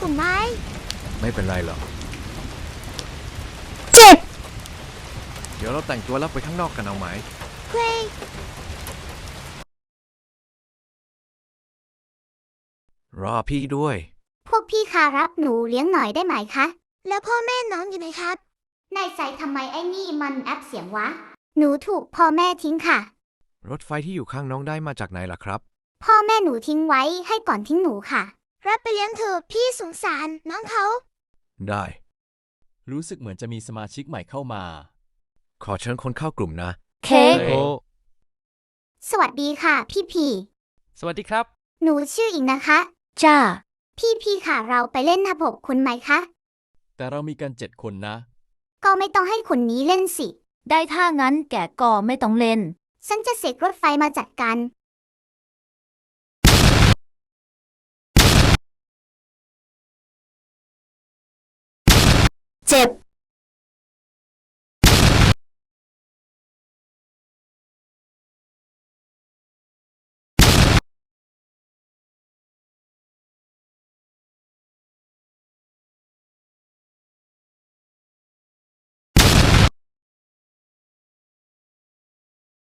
คุณไหมไม่เป็นไรหรอก เจ็บ เดี๋ยวเราแต่งตัวแล้วไปข้างนอกกันเอาไหม เฮ้ย รอพี่ด้วย พวกพี่คะรับหนูเลี้ยงหน่อยได้ไหมคะ แล้วพ่อแม่น้องอยู่ไหนครับ นายใจทำไมไอ้นี่มันแอปเสียงวะ หนูถูกพ่อแม่ทิ้งค่ะ รถไฟที่อยู่ข้างน้องได้มาจากไหนล่ะครับ พ่อแม่หนูทิ้งไว้ให้ก่อนทิ้งหนูค่ะ รับไปเลี้ยงเถอะพี่สงสารน้องเขา ได้ รู้สึกเหมือนจะมีสมาชิกใหม่เข้ามา ขอเชิญคนเข้ากลุ่มนะ เค้ก โอ้ สวัสดีค่ะ พี่พี สวัสดีครับ หนูชื่ออิงนะคะ จ้า พี่ค่ะเราไปเล่นระบบคุณไหมคะ แต่เรามีกัน7 คนนะ ก็ไม่ต้องให้คนนี้เล่นสิ ได้ถ้างั้นแกก็ไม่ต้องเล่น ฉันจะเสกรถไฟมาจัดการ เจ็บ